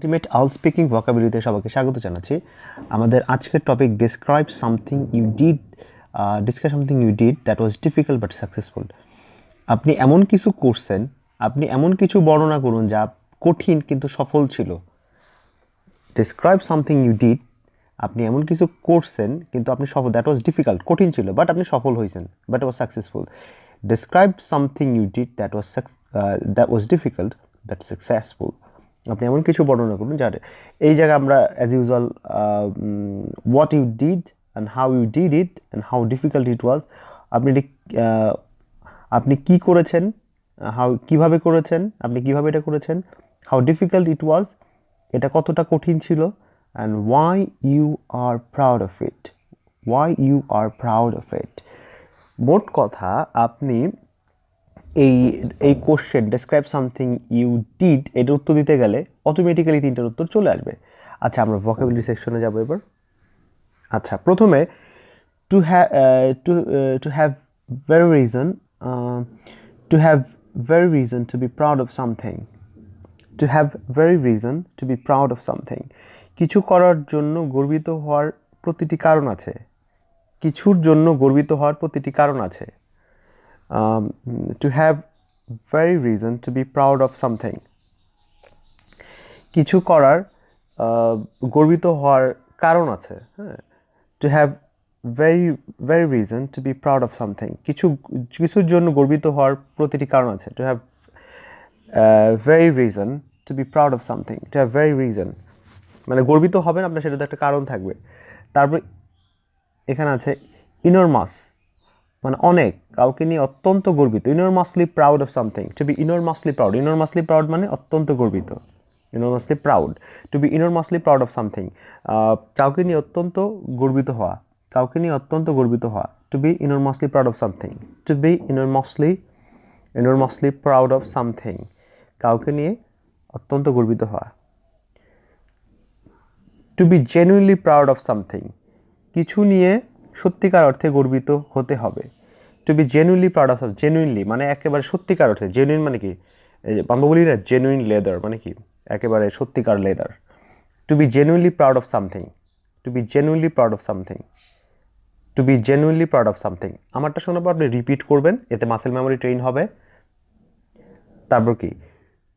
Ultimate আল speaking ভোকাবুলারিতে সবাইকে স্বাগত জানাচ্ছি। আমাদের আজকের topic describe something you did that was difficult but successful. আপনি এমন কিছু করছেন, আপনি এমন কিছু বর্ণনা করুন যা কঠিন কিন্তু সফল ছিল। ডিসক্রাইব সামথিং ইউ ডিড, আপনি এমন কিছু করছেন কিন্তু আপনি সফল, দ্যাট ওয়াজ ডিফিকাল্ট, কঠিন ছিল বাট আপনি সফল হয়েছেন, but was successful. Describe something you did that was difficult but successful. আপনি এমন কিছু বর্ণনা করুন যার এই জায়গায় আমরা as usual what you did and how you did it and how difficult it was. আপনি কী করেছেন, কীভাবে করেছেন, আপনি কীভাবে এটা করেছেন, হাউ ডিফিকাল্ট ইট ওয়াজ, এটা কতটা কঠিন ছিল, and why you are proud of it, মোট কথা আপনি এই question describe something you did এটার উত্তর দিতে গেলে অটোমেটিক্যালি তিনটার উত্তর চলে আসবে। আচ্ছা, আমরা ভোকাবুলারি সেকশনে যাবো এবার। আচ্ছা, প্রথমে to have very reason to be proud of something. To have very reason to be proud of something, কিছু করার জন্য গর্বিত হওয়ার প্রতিটি কারণ আছে। কিছুর জন্য গর্বিত হওয়ার প্রতিটি কারণ আছে। To have very reason to be proud of something, কিছু করার গর্বিত হওয়ার কারণ আছে। হ্যাঁ, to have very reason to be proud of something, কিছুর জন্য গর্বিত হওয়ার প্রতিটি কারণ আছে। To have very reason to be proud of something, to have very reason মানে গর্বিত হবেন আপনার, সেটাতে একটা কারণ থাকবে। তারপর এখানে আছে ইনরমাস, মানে অনেক, কাউকে নিয়ে অত্যন্ত গর্বিত। Enormously proud of something, to be enormously proud. Enormously proud মানে অত্যন্ত গর্বিত। Enormously proud, to be enormously proud of something, কাউকে নিয়ে অত্যন্ত গর্বিত হওয়া, কাউকে নিয়ে অত্যন্ত গর্বিত হওয়া। To be enormously proud of something, to be enormously proud of something, কাউকে নিয়ে অত্যন্ত গর্বিত হওয়া। To be genuinely proud of something, কিছু নিয়ে সত্যিকার অর্থে গর্বিত হতে হবে। To be genuinely proud of something, genuinely মানে একেবারে সত্যিকার অর্থে। জেনুইন মানে কি, আমরা বলি না জেনুইন লেদার মানে কি, একেবারে সত্যিকার লেদার। To be genuinely proud of something, to be genuinely proud of something, to be genuinely proud of something. আমারটা শোনার পর আপনি রিপিট করবেন, এতে মাসেল মেমোরি ট্রেন হবে। তারপর কি,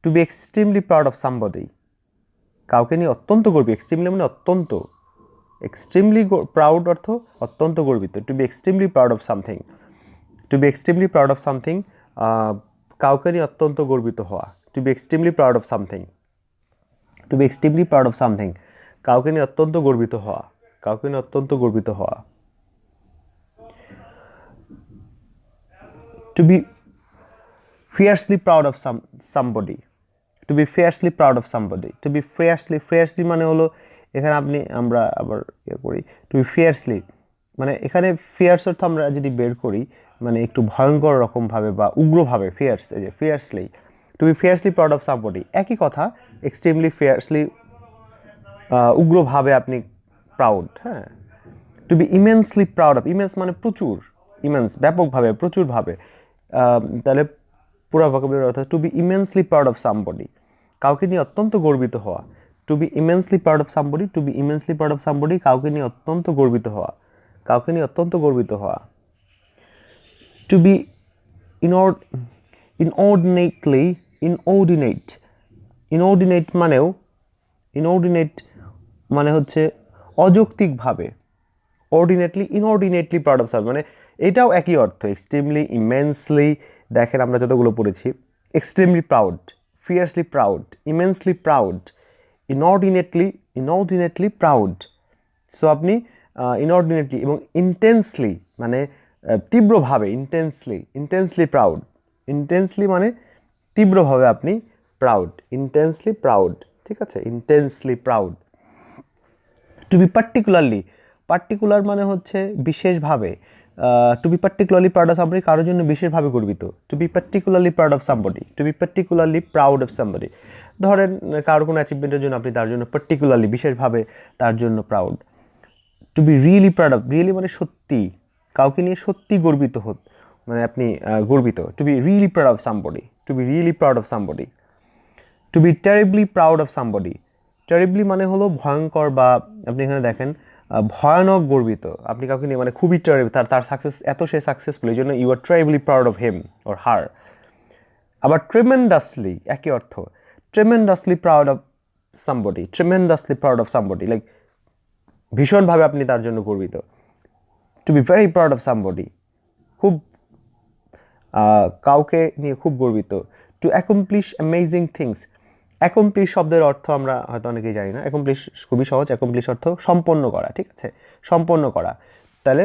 to be extremely proud of somebody, কাউকে নিয়ে অত্যন্ত গর্বিত। এক্সট্রিমলি মানে অত্যন্ত, এক্সট্রিমলি প্রাউড অর্থ অত্যন্ত গর্বিত। To be extremely proud of something, to be extremely proud of something, কাউকে নিয়ে অত্যন্ত গর্বিত হওয়া। To be extremely proud of something, to be extremely proud of something, কাউকে নিয়ে অত্যন্ত গর্বিত হওয়া, কাউকে নিয়ে অত্যন্ত গর্বিত হওয়া। To be fiercely proud of somebody, to be fiercely proud of somebody. To be fiercely মানে হলো, এখানে আমরা আবার করি টু বি ফিয়ার্সলি, মানে এখানে ফিয়ার্স অর্থ আমরা যদি বের করি মানে একটু ভয়ঙ্কর রকমভাবে বা উগ্রভাবে। ফিয়ার্স, এই যে fiercely, to be fiercely proud of somebody একই কথা। এক্সট্রিমলি ফিয়ার্সলি উগ্রভাবে আপনি প্রাউড। হ্যাঁ, to be immensely proud of, immense মানে প্রচুর, ইমেন্স ব্যাপকভাবে, প্রচুরভাবে। তাহলে পুরো ভোকাবুলারি অর্থাৎ to be immensely proud of somebody, কাউকে নিয়ে অত্যন্ত গর্বিত হওয়া। To be immensely proud of somebody, to be immensely proud of somebody, কাউকে নিয়ে অত্যন্ত গর্বিত হওয়া, কাউকে নিয়ে অত্যন্ত গর্বিত হওয়া। টু বি ইনঅর্ডিনেট মানে হচ্ছে অযৌক্তিকভাবে। ইনঅর্ডিনেটলি প্রাউড অফ সামথিং মানে এটাও একই অর্থ। এক্সট্রিমলি, ইমেন্সলি, দেখেন আমরা যতগুলো পড়েছি, extremely proud, fiercely proud, immensely proud, inordinately proud. So আপনি ইনঅর্ডিনেটলি এবং ইন্টেন্সলি মানে তীব্রভাবে, ইন্টেন্সলি প্রাউড। ইন্টেন্সলি মানে তীব্রভাবে আপনি প্রাউড, ইন্টেন্সলি প্রাউড। ঠিক আছে, intensely proud. To be particular মানে হচ্ছে বিশেষভাবে। To be particularly proud of somebody, কারোর জন্য বিশেষভাবে গর্বিত। To be particularly proud of somebody, to be particularly proud of somebody. ধরেন কারোর কোনো অ্যাচিভমেন্টের জন্য আপনি তার জন্য পার্টিকুলারলি, বিশেষভাবে তার জন্য proud. To be really proud of, really মানে সত্যি, কাউকে নিয়ে সত্যি গর্বিত মানে আপনি গর্বিত। To be really proud of somebody, to be really proud of somebody. To be terribly proud of somebody, terribly মানে হলো ভয়ঙ্কর, বা আপনি এখানে দেখেন ভয়ানক গর্বিত, আপনি কাউকে নিয়ে মানে খুবই টেরিবল, তার সাকসেস এত সে সাকসেসফুল, এই জন্য you are terribly proud of him or her. আবার ট্রেমেন্ডাসলি একই অর্থ, tremendously proud of somebody, tremendously proud of somebody, like ভীষণভাবে আপনি তার জন্য গর্বিত। To be very proud of somebody, খুব কাউকে নিয়ে খুব গর্বিত। To accomplish amazing things, accomplish শব্দের অর্থ আমরা হয়তো অনেকেই জানি না। অ্যাকমপ্লিশ খুবই সহজ, অ্যাকমপ্লিশ অর্থ সম্পন্ন করা, ঠিক আছে, সম্পন্ন করা। তাহলে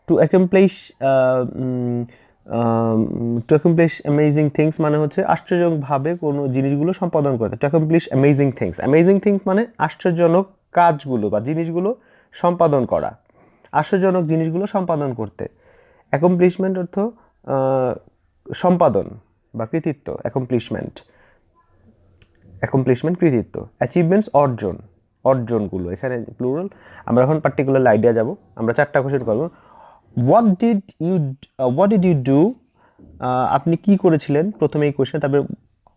two accomplish two accomplish amazing things মানে হচ্ছে আশ্চর্যজনকভাবে কোনো জিনিসগুলো সম্পাদন করতে। Two accomplish amazing things, amazing things মানে আশ্চর্যজনক কাজগুলো বা জিনিসগুলো সম্পাদন করা, আশ্চর্যজনক জিনিসগুলো সম্পাদন করতে। অ্যাকমপ্লিশমেন্ট অর্থ সম্পাদন বা কৃতিত্ব, অ্যাকমপ্লিশমেন্ট, অ্যাকমপ্লিশমেন্ট কৃতিত্ব। অ্যাচিভমেন্টস অর্জন, অর্জনগুলো এখানে প্লুরাল। আমরা এখন পার্টিকুলার আইডিয়া যাব, আমরা 4টা কোশ্চেন করব। হোয়াট ডিড ইউ ডু, আপনি কি করেছিলেন, প্রথমে এই কোশ্চেন, তারপরে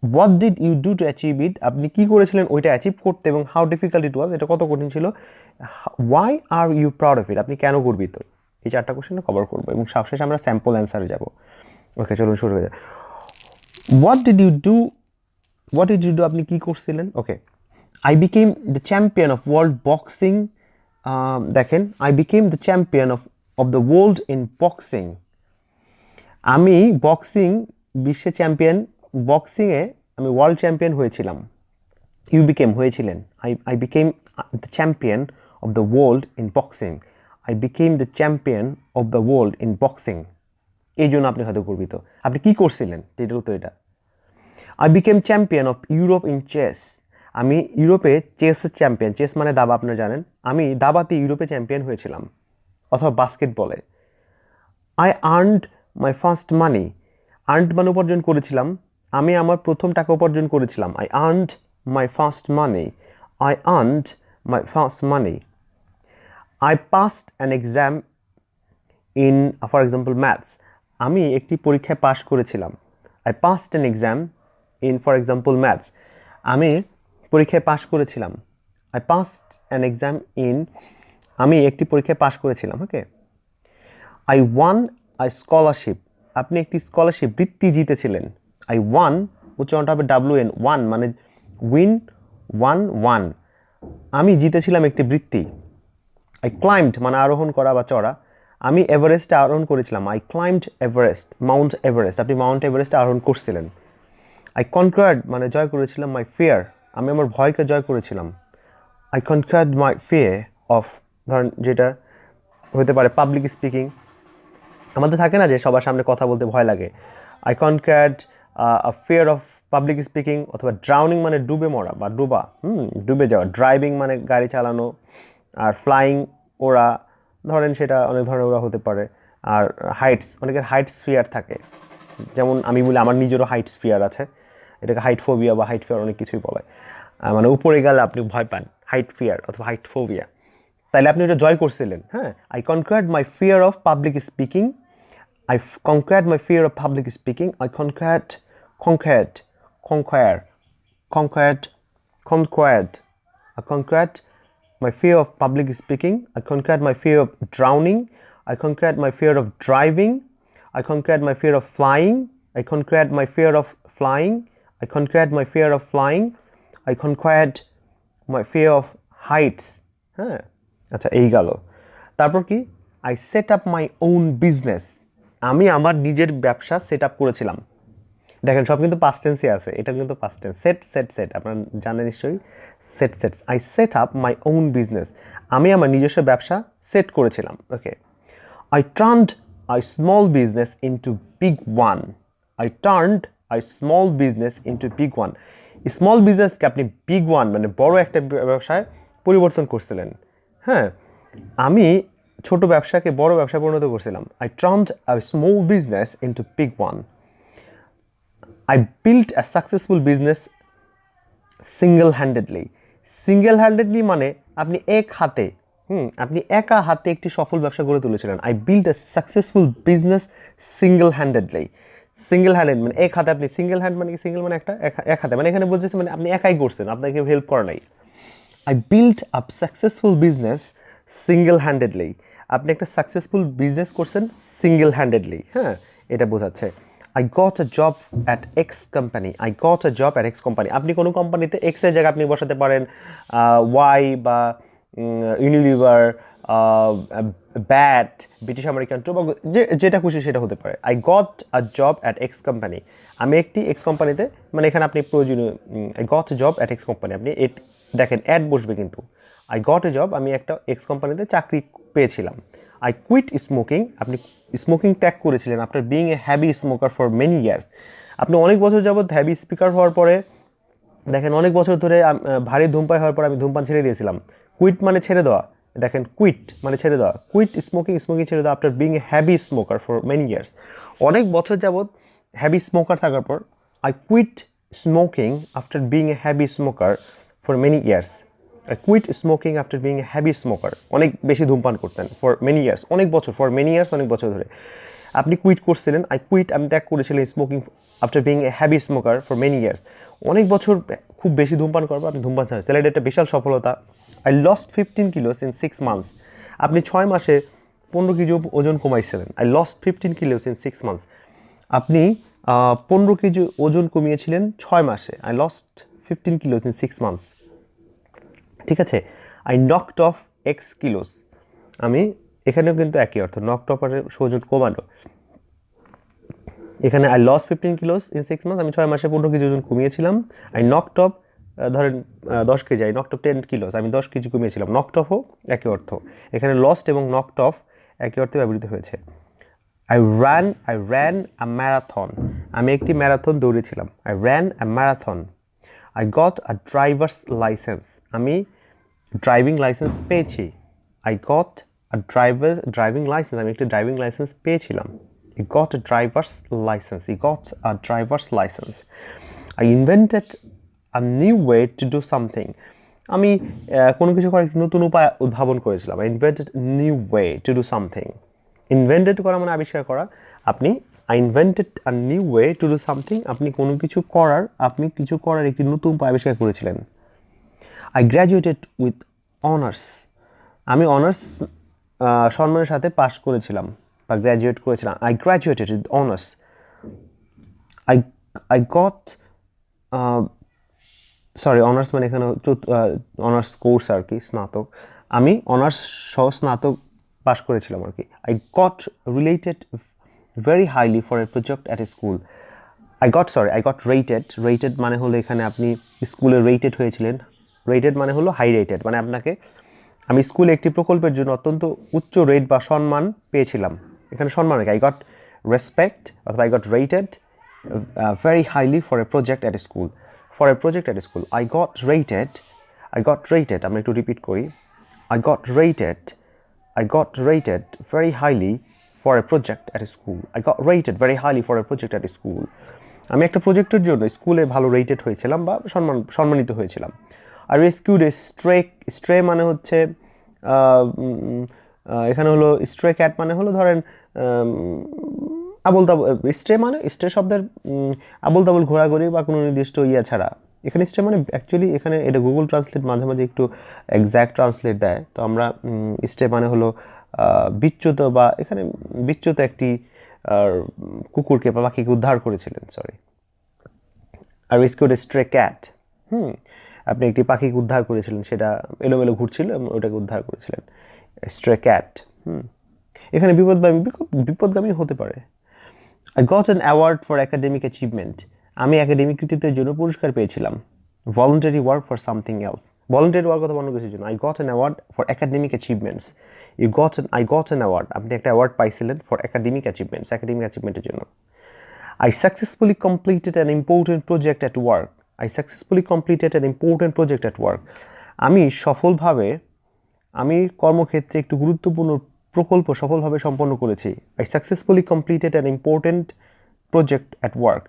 what did you do to achieve it, আপনি কি করেছিলেন ওইটা অ্যাচিভ করতে, এবং হাউ ডিফিকাল্ট ইট ওয়াজ, এটা কত কঠিন ছিল, why are you proud of it, আপনি কেন গর্বিত। এই 4টা কোশ্চেন কভার করবো এবং সবশেষে আমরা স্যাম্পল অ্যান্সারে যাব। ওকে, চলুন শুরু হয়ে যায়। হোয়াট ডিড ইউ ডু, আপনি কি করছিলেন। Okay, I became the champion of world boxing, দেখেন, I became the champion of the world in boxing, আমি বক্সিং বিশ্বে চ্যাম্পিয়ন, বক্সিংয়ে আমি ওয়ার্ল্ড চ্যাম্পিয়ন হয়েছিলাম। ইউ বিকেম হয়েছিলেন, I became the champion of the world in boxing, I became the champion of the world in boxing. এই জন্য আপনি হয়তো গর্বিত। আপনি কি করছিলেন, এটার উত্তর এটা। I became champion of Europe in chess, আমি ইউরোপে চেসের চ্যাম্পিয়ন, চেস মানে দাবা, আপনারা জানেন, আমি দাবাতে ইউরোপে চ্যাম্পিয়ন হয়েছিলাম। অথবা বাস্কেটবলে, I earned my first money, earned মানে উপার্জন করেছিলাম, আমি আমার প্রথম টাকা উপার্জন করেছিলাম। I earned my first money, I earned my first money. I passed an exam in, for example maths, আমি একটি পরীক্ষায় পাশ করেছিলাম। I passed an exam in, for example maths, আমি পরীক্ষায় পাশ করেছিলাম। I passed an exam in, আমি একটি পরীক্ষায় পাশ করেছিলাম। Okay, I won I scholarship, আপনি একটি স্কলারশিপ বৃত্তি জিতেছিলেন। আই ওয়ান, উচ্চারণটা হবে WN, ওয়ান মানে উইন, ওয়ান, আমি জিতেছিলাম একটি বৃত্তি। আই ক্লাইম্বড মানে আরোহণ করা বা চড়া, আমি এভারেস্টে আরোহণ করেছিলাম। I climbed Everest, Mount Everest, আপনি মাউন্ট এভারেস্টে আরোহণ করছিলেন। আই কনকার্ড মানে জয় করেছিলাম মাই ফিয়ার, আমি আমার ভয়কে জয় করেছিলাম। I conquered my fear of, ধরেন যেটা হতে পারে পাবলিক স্পিকিং, আমাদের থাকে না যে সবার সামনে কথা বলতে ভয় লাগে। I conquered a fear of public speaking, অথবা ড্রাউনিং মানে ডুবে মরা বা ডুবে যাওয়া। ড্রাইভিং মানে গাড়ি চালানো, আর ফ্লাইং ওরা, ধরেন সেটা অনেক ধরনের ওরা হতে পারে। আর হাইটস, অনেকের হাইটস ফিয়ার থাকে, যেমন আমি বলি আমার নিজেরও হাইটস ফিয়ার আছে, এটাকে হাইট ফোবিয়া বা হাইট ফিয়ার অনেক কিছুই বলে, মানে উপরে গেলে আপনি ভয় পান, হাইট ফিয়ার অথবা হাইট ফোবিয়া। তাইলে আপনি এটা জয় করছিলেন। হ্যাঁ, I conquered my fear of public speaking, I conquered my fear of public speaking. I conquered, conquer, conquered, conquered. I conquered my fear of public speaking. I conquered my fear of drowning. I conquered my fear of driving. I conquered my fear of flying. I conquered my fear of flying. I conquered my fear of flying. I conquered my fear of heights. হ্যাঁ, আচ্ছা, এই গেল। তারপর কি, I set up my own business. আমি আমার নিজের ব্যবসা সেট আপ করেছিলাম। দেখেন সব কিন্তু পাস্ট টেন্সে আছে, এটা কিন্তু পাস্ট টেন্স। সেট আপনারা জানেন নিশ্চয়ই, set. I set up my own business, আমি আমার নিজস্ব ব্যবসা সেট করেছিলাম। Okay, I turned I small business into big one. I turned I small business into big one. Small বিজনেসকে আপনি বিগ ওয়ান মানে বড় একটা ব্যবসায় পরিবর্তন করছিলেন। হ্যাঁ, আমি ছোট ব্যবসাকে বড় ব্যবসায় পরিণত করছিলাম। I turned a small business into big one. I built a successful business single handedly. Single handedly মানে আপনি আপনি একা হাতে একটি সফল ব্যবসা গড়ে তুলেছিলেন। I built a successful business single handedly. Single handed মানে এক হাতে আপনি, সিঙ্গেল হ্যান্ড মানে কি, সিঙ্গেল মানে একটা এক হাতে, মানে এখানে বলতেছে মানে আপনি একাই করছেন, আপনাকে হেল্প করা নাই। I build up successful business single handedly, আপনি একটা সাকসেসফুল বিজনেস করছেন সিঙ্গেল হ্যান্ডেডলি, হ্যাঁ, এটা বোঝাচ্ছে। I got a job at x company, I got a job at x company, আপনি কোনো কোম্পানিতে এক্সের জায়গায় আপনি বসাতে পারেন ওয়াই বা Unilever, bat, British American tobacco, যেটা খুশি সেটা হতে পারে। I got a job at x company, আমি একটি এক্স কোম্পানিতে, মানে এখানে আপনি প্রয়োজনীয় I got a job at x company, আপনি দেখেন অ্যাড বসবে কিন্তু, আই গট এ জব, আমি একটা এক্স কোম্পানিতে চাকরি পেয়েছিলাম। আই কুইট স্মোকিং, আপনি স্মোকিং ত্যাগ করেছিলেন after being a heavy smoker for many years, আপনি অনেক বছর যাবৎ হ্যাভি স্পিকার হওয়ার পরে, দেখেন অনেক বছর ধরে ভারী ধূমপাই হওয়ার পর আমি ধূমপান ছেড়ে দিয়েছিলাম। কুইট মানে ছেড়ে দেওয়া, দেখেন কুইট মানে ছেড়ে দেওয়া, কুইট স্মোকিং, স্মোকিং ছেড়ে দেওয়া after being a heavy smoker for many years, অনেক বছর যাবৎ হ্যাভি স্মোকার থাকার পর, I quit smoking after being a heavy smoker for many years, I quit smoking after being a heavy smoker, অনেক বেশি ধূমপান করতেন, ফর মেনি ইয়ার্স, অনেক বছর, ফর মেনি ইয়ার্স অনেক বছর ধরে আপনি কুইট করছিলেন। আই কুইট, আমি ত্যাগ করেছিলেন smoking after being a heavy smoker for many years, অনেক বছর খুব বেশি ধূমপান করবো, আপনি ধূমপান ছাড়ছেন, এটা একটা বিশাল সফলতা। I lost 15 kilos in 6 months, আপনি 6 মাসে 15 কেজি ওজন কমাইছিলেন। I lost 15 kilos in 6 months, আপনি 15 কেজি ওজন কমিয়েছিলেন 6 মাসে। I lost 15 kilos in 6 months, ঠিক আছে। I knocked off X kilos, আমি এখানেও কিন্তু একই অর্থ, নকড অফ আর ওজন কমানো, এখানে I lost 15 kilos in 6 months, আমি 6 মাসে 15 কেজি ওজন কমিয়েছিলাম। আই নকড অফ, ধরেন 10 KG, I knocked of 10 kilos, আমি 10 কেজি কমিয়েছিলাম, নকড অফও একই অর্থ, এখানে লস্ট এবং নকড অফ একই অর্থে ব্যবহৃত হয়েছে। আই র্যান আ ম্যারাথন, আমি একটি ম্যারাথন দৌড়েছিলাম। I ran a marathon. I got a driver's licence, আমি ড্রাইভিং লাইসেন্স পেয়েছি। I got a driving licence, আমি একটি ড্রাইভিং লাইসেন্স পেয়েছিলাম। I got a driver's license. He got a driver's license. I invented a new way to do something. আমি কোনো কিছু করার নতুন উপায় উদ্ভাবন করেছিলাম। I invented a new way to do something. Invented করা মানে আবিষ্কার করা। আপনি I invented a new way to do something. আপনি কোনো কিছু করার একটি নতুন উপায় আবিষ্কার করেছিলেন। I graduated with honors. আমি অনার্স সম্মানের সাথে পাশ করেছিলাম বা গ্র্যাজুয়েট করেছিলাম। I graduated with honours. I got, sorry honours মানে এখানে অনার্স কোর্স আর কি, স্নাতক, আমি অনার্স সহ স্নাতক পাশ করেছিলাম আর কি। I got related very highly for a project at a school. I got rated মানে হলো এখানে আপনি স্কুলে রেটেড হয়েছিলেন, রেটেড মানে হলো হাই রেটেড, মানে আমি স্কুলে একটি প্রকল্পের জন্য অত্যন্ত উচ্চ রেট বা সম্মান পেয়েছিলাম, এখানে সম্মান রেখে আই গট রেসপেক্ট অথবা I got rated very highly for a project at school, I got rated, আমরা একটু রিপিট করি। I got rated very highly for a project at school, I got rated very highly for a project at school, আমি একটা প্রজেক্টের জন্য স্কুলে ভালো rated হয়েছিলাম বা সম্মানিত হয়েছিলাম। আর রেস্কিউড স্ট্রে মানে হচ্ছে এখানে হলো স্ট্রে ক্যাট মানে হলো ধরেন আবল তাবল, স্ট্রে শব্দের আবল তাবল ঘোরাঘুরি বা কোনো নির্দিষ্ট ছাড়া, এখানে স্ট্রে মানে অ্যাকচুয়ালি এখানে এটা গুগল ট্রান্সলেট মাঝে মাঝে একটু এক্স্যাক্ট ট্রান্সলেট দেয়, তো আমরা স্ট্রে মানে হলো বিচ্যুত, বা এখানে বিচ্যুত একটি কুকুরকে বা পাখিকে উদ্ধার করেছিলেন, সরি। আর রেস্কিউড স্ট্রে ক্যাট, আপনি একটি পাখিকে উদ্ধার করেছিলেন, সেটা এলোমেলো ঘুরছিল, ওটাকে উদ্ধার করেছিলেন, স্ট্রে ক্যাট। এখানে বিপদগামী হতে পারে। I got an award for academic achievement, আমি একাডেমিক কৃতিত্বের জন্য পুরস্কার পেয়েছিলাম। Voluntary work for something else, voluntary work অথবা অন্য কিছুর জন্য। I got an award for academic achievements, I got an award, আপনি একটা অ্যাওয়ার্ড পাইছিলেন ফর একাডেমিক অ্যাচিভমেন্টের জন্য। I successfully completed an important project at work. আমি কর্মক্ষেত্রে একটি গুরুত্বপূর্ণ প্রকল্প সফলভাবে সম্পন্ন করেছি। I successfully completed an important project at work.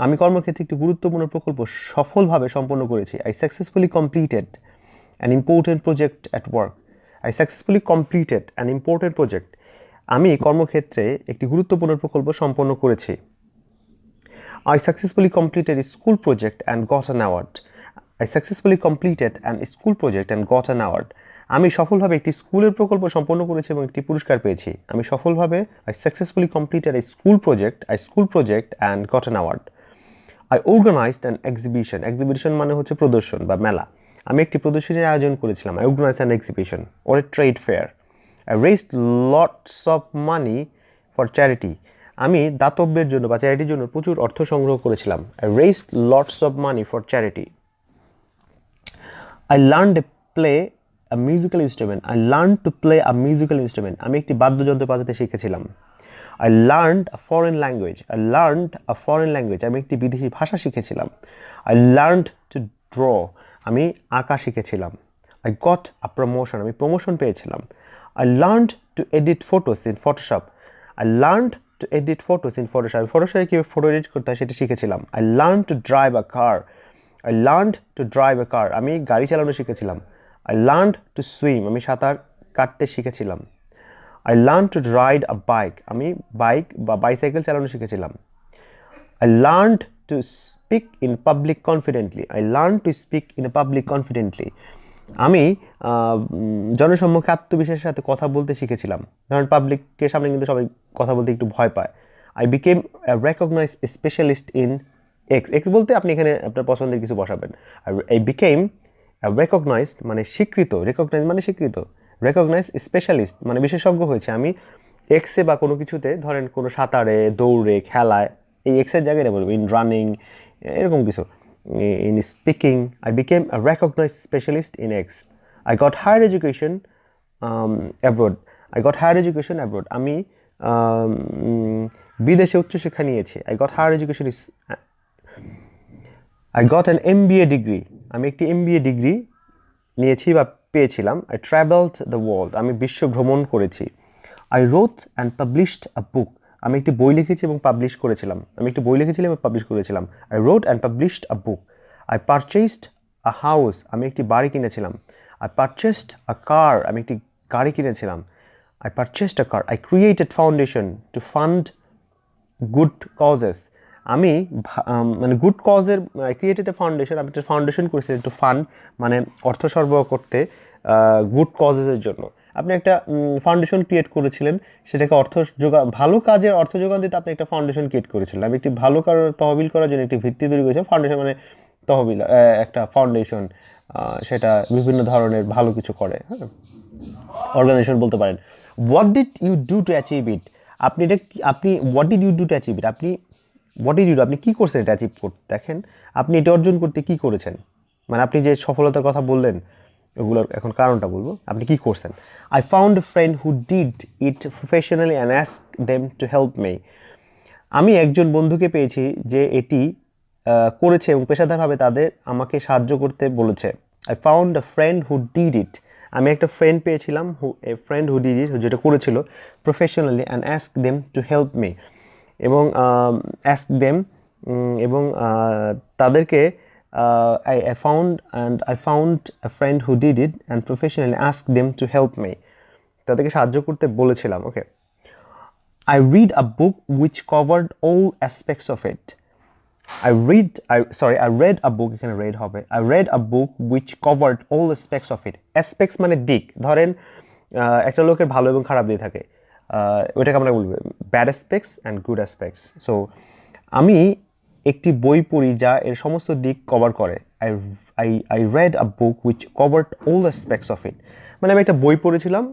আমি কর্মক্ষেত্রে একটি গুরুত্বপূর্ণ প্রকল্প সফলভাবে সম্পন্ন করেছি। I successfully completed an important project at work. I successfully completed an important project, আমি কর্মক্ষেত্রে একটি গুরুত্বপূর্ণ প্রকল্প সম্পন্ন করেছি। I successfully completed a school project and got an award. I successfully completed an school project and got an award. আমি সফলভাবে একটি স্কুলের প্রকল্প সম্পন্ন করেছি এবং একটি পুরস্কার পেয়েছি। আমি সফলভাবে I successfully completed a school project and got an award. I organized an exhibition. Exhibition মানে হচ্ছে প্রদর্শন বা মেলা। আমি একটি প্রদর্শনীর আয়োজন করেছিলাম। I organized an exhibition or a trade fair. I raised lots of money for charity. আমি দাতব্যের জন্য বা চ্যারিটির জন্য প্রচুর অর্থ সংগ্রহ করেছিলাম। I raised lots of money for charity. I learned to play a musical instrument. I learned to play a musical instrument. আমি একটি বাদ্যযন্ত্র বাজাতে শিখেছিলাম। I learned a foreign language. I learned a foreign language. আমি একটি বিদেশি ভাষা শিখেছিলাম। I learned to draw. আমি আঁকা শিখেছিলাম। I got a promotion. আমি প্রমোশন পেয়েছিলাম। I learned to edit photos in Photoshop. I learned to edit photos in Photoshop. ফটোশপে কীভাবে ফটো এডিট করতে হয় সেটা শিখেছিলাম। I learned to drive a car. I learned to drive a car. আমি গাড়ি চালানো শিখেছিলাম। I learned to swim. আমি সাঁতার কাটতে শিখেছিলাম। I learned to ride a bike. আমি বাইক বা বাইসাইকেল চালানো শিখেছিলাম। I learned to speak in public confidently. I learned to speak in a public confidently. আমি জনসম্মুখে আত্মবিশ্বাসের সাথে কথা বলতে শিখেছিলাম। ধরেন পাবলিকের সামনে কিন্তু সবাই কথা বলতে একটু ভয় পায়। I became a recognized specialist in X. X বলতে আপনি এখানে আপনার পছন্দের কিছু বসাবেন। I became a recognized মানে স্বীকৃত, recognize মানে স্বীকৃত, recognized specialist মানে বিশেষজ্ঞ হয়েছে আমি এক্সে বা কোনো কিছুতে, ধরেন কোনো সাঁতারে, দৌড়ে, খেলায়, এই এক্সের জায়গায় বলবো ইন রানিং, এরকম কিছু। In speaking, I became a recognized specialist in X. I got higher education abroad. I got higher education abroad. আমি বিদেশে উচ্চশিক্ষা নিয়েছি। I got higher education is I got an MBA degree. আমি একটি MBA degree নিয়েছি বা পেয়েছিলাম। I traveled the world. আমি বিশ্ব ভ্রমণ করেছি। I wrote and published a book. আমি একটি বই লিখেছি এবং পাবলিশ করেছিলাম। I wrote and published a book. I purchased a house. আমি একটি বাড়ি কিনেছিলাম। I purchased a car. আমি একটি গাড়ি কিনেছিলাম। I purchased a car. I created foundation to fund good causes. আমি মানে গুড কজের ক্রিয়েটেড এ ফাউন্ডেশন, আমি একটা ফাউন্ডেশন করেছিলাম টু ফান্ড মানে অর্থ সরবরাহ করতে গুড কজেসের জন্য। আপনি একটা ফাউন্ডেশন ক্রিয়েট করেছিলেন, সেটাকে ভালো কাজের অর্থ যোগান দিতে আপনি একটা ফাউন্ডেশন ক্রিয়েট করেছিলেন। আমি একটি ভালো তহবিল করার জন্য একটি ভিত্তি তৈরি করেছিলাম। ফাউন্ডেশন মানে তহবিল, একটা ফাউন্ডেশন, সেটা বিভিন্ন ধরনের ভালো কিছু করে, হ্যাঁ, অর্গানাইজেশন বলতে পারেন। What did you do to achieve it? What did you do to achieve it? আপনি কী করছেন এটা অ্যাচিভ করতে? দেখেন আপনি এটা অর্জন করতে কী করেছেন, মানে আপনি যে সফলতার কথা বললেন ওগুলোর এখন কারণটা বলবো, আপনি কী করছেন। I found a friend who did it professionally and ask them to help me. আমি একজন বন্ধুকে পেয়েছি যে এটি করেছে এবং পেশাদারভাবে আমাকে সাহায্য করতে বলেছে। I found a friend who did it. আমি একটা ফ্রেন্ড পেয়েছিলাম হু ডিড ইট, যেটা করেছিল professionally and ask them to help me, এবং ask them এবং তাদেরকে I found a friend who did it and professionally asked them to help me. তাদেরকে সাহায্য করতে বলেছিলাম। ওকে, I read a book which covered all aspects of it. I read a book, এখানে read হবে। I read a book which covered all aspects of it. Aspects মানে দিক, ধরেন একটা লোকের ভালো এবং খারাপ দিক থাকে, ওইটাকে আমরা বলবো bad aspects and good aspects. So আমি একটি বই পড়ি যা এর সমস্ত দিক কভার করে। I red a book which covered all aspects of ইট, মানে আমি একটা বই পড়েছিলাম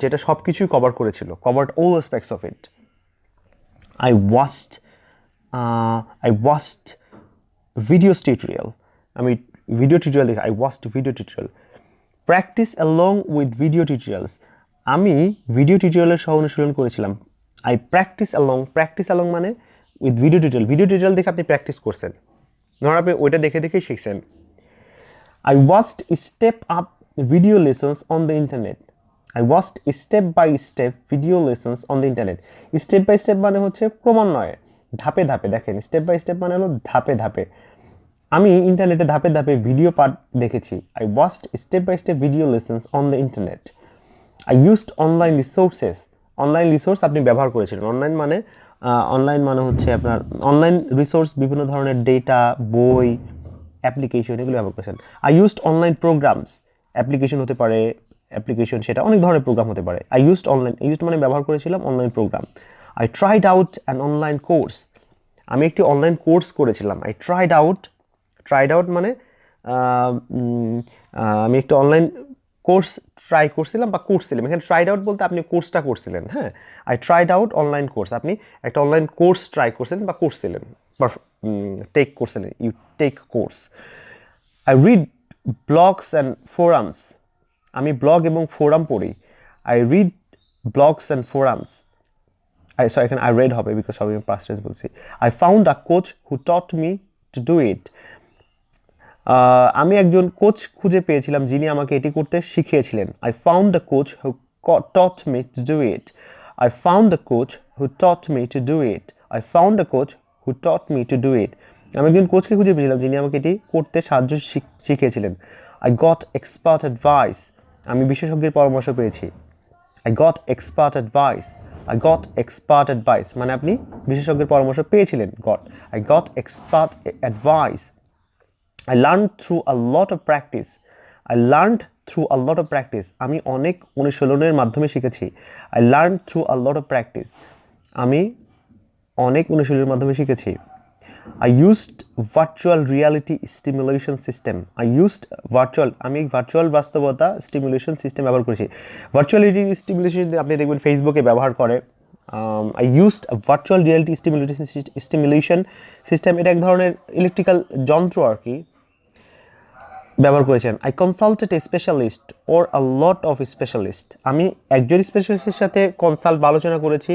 যেটা সব কিছুই কভার করেছিল, covered all aspects of it. I watched videos tutorial. আমি ভিডিও টিউটোরিয়াল দেখি। I watched video tutorial. Practice along with video tutorials. আমি ভিডিও টিউটোরিয়ালের সহ অনুশীলন করেছিলাম। আই প্র্যাকটিস অ্যালং মানে উইথ ভিডিও টিউটোরিয়াল দেখে আপনি প্র্যাকটিস করছেন, ধরুন আপনি ওইটা দেখেই শিখছেন। I watched step up video lessons on the internet. I watched step by step video lessons on the internet. Step by step মানে হচ্ছে ক্রমান্বয়ে, ধাপে ধাপে। দেখেন স্টেপ বাই স্টেপ মানে হলো ধাপে ধাপে। আমি ইন্টারনেটে ধাপে ধাপে ভিডিও পাঠ দেখেছি। I watched step by step video lessons on the internet. I used online resources, online resource আপনি ব্যবহার করেছিলেন। অনলাইন মানে হচ্ছে আপনার অনলাইন রিসোর্স, বিভিন্ন ধরনের ডেটা, বই, অ্যাপ্লিকেশন, এগুলো ব্যবহার করেছেন। I used online programs, application হতে পারে, অ্যাপ্লিকেশন সেটা অনেক ধরনের প্রোগ্রাম হতে পারে। আই ইউজড অনলাইন, ইউজড মানে ব্যবহার করেছিলাম online programme. I tried out an online course, আমি একটি অনলাইন কোর্স করেছিলাম। আই ট্রাইড আউট মানে আমি একটি অনলাইন কোর্স ট্রাই করছিলাম বা করছিলাম। এখানে ট্রাইড আউট বলতে আপনি কোর্সটা করছিলেন। হ্যাঁ, I tried out online course, আপনি একটা অনলাইন কোর্স ট্রাই করছিলেন বা করছিলেন বা টেক করছিলেন, you take course. I read blogs and forums, আমি ব্লগ এবং ফোরাম পড়ি। I read blogs and forums, এখানে আই রেড হবে বিকজ সবই আমি পাস্ট টেন্স বলছি। I found a coach who taught me to do it, আমি একজন কোচ খুঁজে পেয়েছিলাম যিনি আমাকে এটি করতে শিখিয়েছিলেন। I found the coach who taught me to do it, I found the coach who taught me to do it, I found the coach who taught me to do it, আমি একজন কোচকে খুঁজে পেয়েছিলাম যিনি আমাকে এটি করতে শিখিয়েছিলেন। আই গট এক্সপার্ট অ্যাডভাইস, আমি বিশেষজ্ঞের পরামর্শ পেয়েছি। I goat expert advice, I got expert advice মানে আপনি বিশেষজ্ঞের পরামর্শ পেয়েছিলেন। I got expert advice. I learned through a lot of practice. I learned through a lot of practice. আমি অনেক অনুশীলনের মাধ্যমে শিখেছি। I learned through a lot of practice. আমি অনেক অনুশীলনের মাধ্যমে শিখেছি। I used virtual reality stimulation system. আমি ভার্চুয়াল বাস্তবতা স্টিমুলেশন সিস্টেম ব্যবহার করেছি। ভার্চুয়াল রিয়ালিটি স্টিমুলেশন আপনি দেখবেন ফেসবুকে ব্যবহার করে। I used a virtual reality stimulation system, এটা এক ধরনের ইলেকট্রিক্যাল যন্ত্র আর কি, ব্যবহার করেছেন। I consulted A specialist or a lot of specialist, আমি একজন স্পেশালিস্টের সাথে কনসাল্ট বা আলোচনা করেছি,